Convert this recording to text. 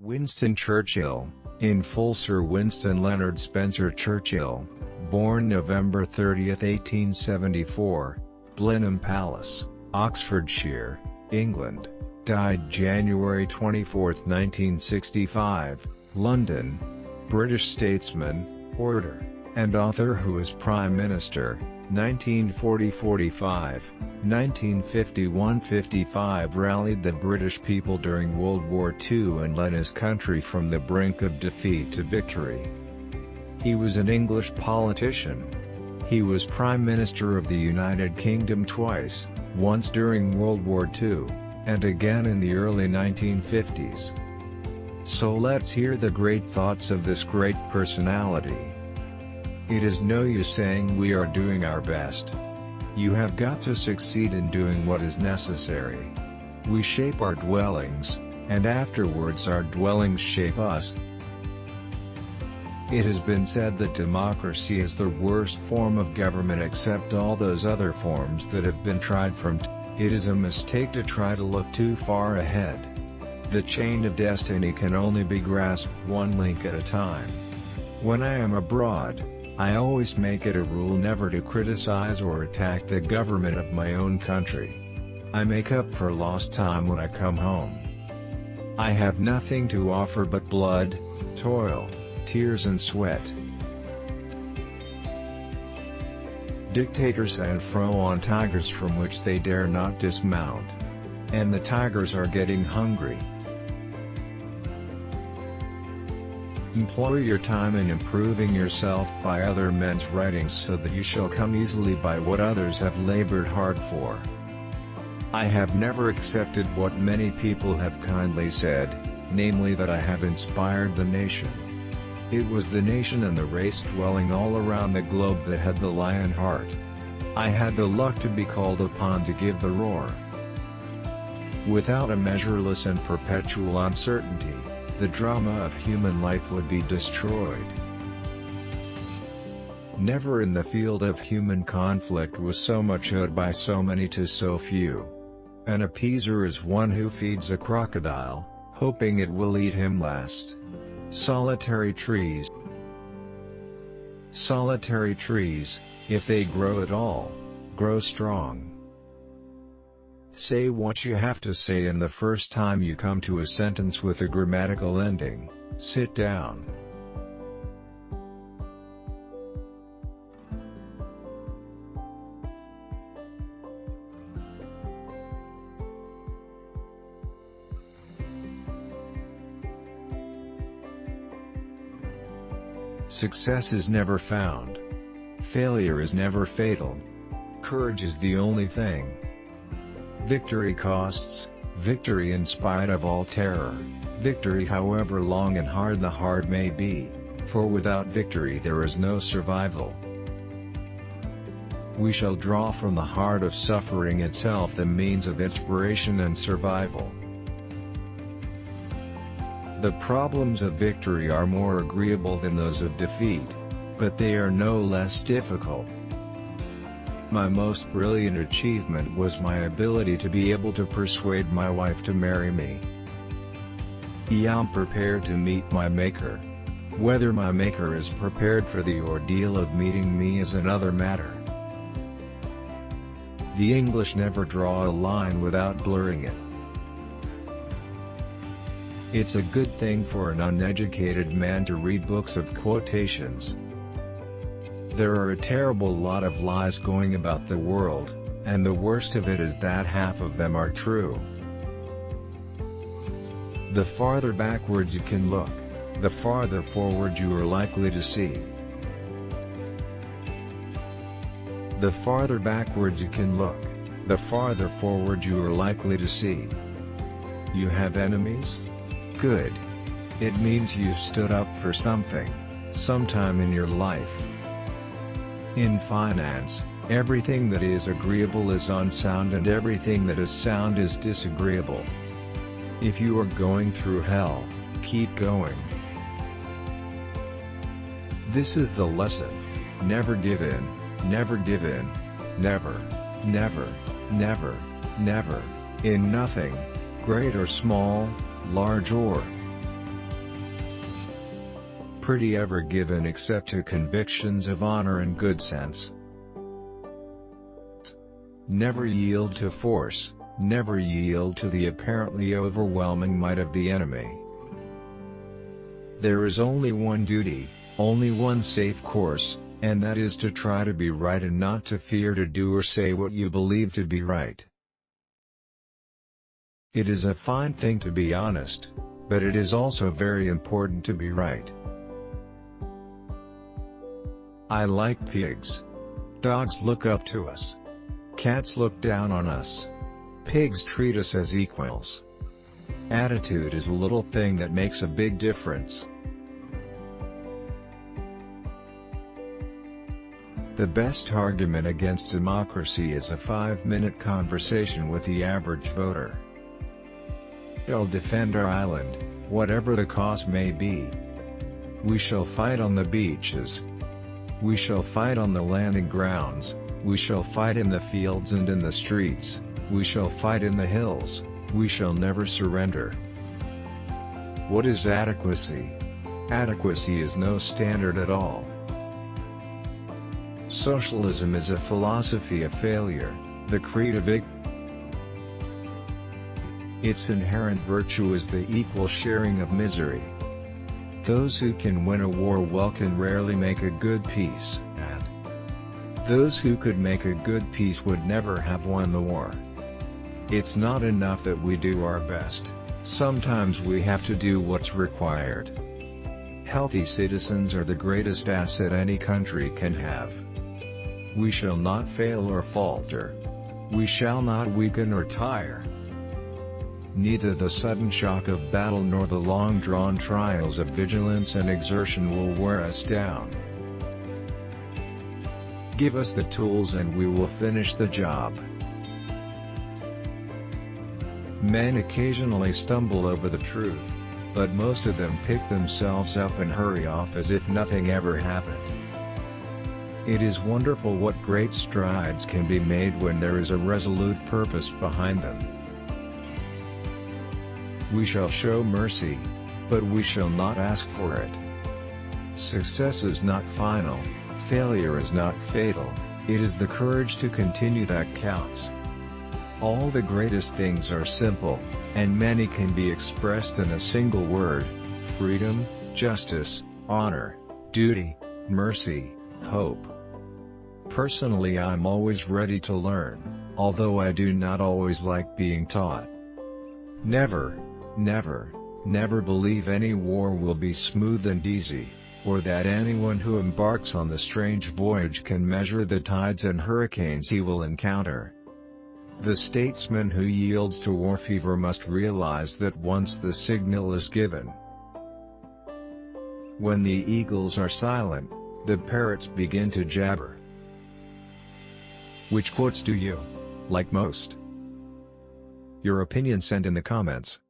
Winston Churchill, in full Sir Winston Leonard Spencer Churchill, born November 30, 1874, Blenheim Palace, Oxfordshire, England, died January 24, 1965, London, British statesman, orator, and author who was Prime Minister, 1940–45, 1951–55 rallied the British people during World War II and led his country from the brink of defeat to victory. He was an English politician. He was Prime Minister of the United Kingdom twice, once during World War II, and again in the early 1950s. So let's hear the great thoughts of this great personality. It is no use saying we are doing our best. You have got to succeed in doing what is necessary. We shape our dwellings, and afterwards our dwellings shape us. It has been said that democracy is the worst form of government except all those other forms that have been tried from It is a mistake to try to look too far ahead. The chain of destiny can only be grasped one link at a time. When I am abroad, I always make it a rule never to criticize or attack the government of my own country. I make up for lost time when I come home. I have nothing to offer but blood, toil, tears and sweat. Dictators stand on tigers from which they dare not dismount. And the tigers are getting hungry. Employ your time in improving yourself by other men's writings so that you shall come easily by what others have labored hard for. I have never accepted what many people have kindly said, namely that I have inspired the nation. It was the nation and the race dwelling all around the globe that had the lion heart. I had the luck to be called upon to give the roar. Without a measureless and perpetual uncertainty, the drama of human life would be destroyed. Never in the field of human conflict was so much owed by so many to so few. An appeaser is one who feeds a crocodile, hoping it will eat him last. Solitary trees. Solitary trees, if they grow at all, grow strong. Say what you have to say, and the first time you come to a sentence with a grammatical ending, sit down. Success is never found. Failure is never fatal. Courage is the only thing. Victory costs, victory in spite of all terror, victory however long and hard the hard may be, for without victory there is no survival. We shall draw from the heart of suffering itself the means of inspiration and survival. The problems of victory are more agreeable than those of defeat, but they are no less difficult. My most brilliant achievement was my ability to be able to persuade my wife to marry me. I am prepared to meet my Maker. Whether my Maker is prepared for the ordeal of meeting me is another matter. The English never draw a line without blurring it. It's a good thing for an uneducated man to read books of quotations. There are a terrible lot of lies going about the world, and the worst of it is that half of them are true. The farther backward you can look, the farther forward you are likely to see. The farther backward you can look, the farther forward you are likely to see. You have enemies? Good. It means you've stood up for something, sometime in your life. In finance, everything that is agreeable is unsound and everything that is sound is disagreeable. If you are going through hell, keep going. This is the lesson. Never give in, never give in, never, never, never, never, in nothing, great or small, large or pretty ever given except to convictions of honor and good sense. Never yield to force, never yield to the apparently overwhelming might of the enemy. There is only one duty, only one safe course, and that is to try to be right and not to fear to do or say what you believe to be right. It is a fine thing to be honest, but it is also very important to be right. I like pigs. Dogs look up to us. Cats look down on us. Pigs treat us as equals. Attitude is a little thing that makes a big difference. The best argument against democracy is a 5-minute conversation with the average voter. They'll defend our island, whatever the cost may be. We shall fight on the beaches. We shall fight on the landing grounds. We shall fight in the fields and in the streets. We shall fight in the hills. We shall never surrender. What is adequacy? Adequacy is no standard at all. Socialism is a philosophy of failure, the creed of its inherent virtue is the equal sharing of misery. Those who can win a war well can rarely make a good peace, and those who could make a good peace would never have won the war. It's not enough that we do our best, sometimes we have to do what's required. Healthy citizens are the greatest asset any country can have. We shall not fail or falter. We shall not weaken or tire. Neither the sudden shock of battle nor the long-drawn trials of vigilance and exertion will wear us down. Give us the tools and we will finish the job. Men occasionally stumble over the truth, but most of them pick themselves up and hurry off as if nothing ever happened. It is wonderful what great strides can be made when there is a resolute purpose behind them. We shall show mercy, but we shall not ask for it. Success is not final, failure is not fatal, it is the courage to continue that counts. All the greatest things are simple, and many can be expressed in a single word: freedom, justice, honor, duty, mercy, hope. Personally, I'm always ready to learn, although I do not always like being taught. Never, never, never believe any war will be smooth and easy, or that anyone who embarks on the strange voyage can measure the tides and hurricanes he will encounter. The statesman who yields to war fever must realize that once the signal is given, when the eagles are silent, the parrots begin to jabber. Which quotes do you like most? Your opinion sent in the comments.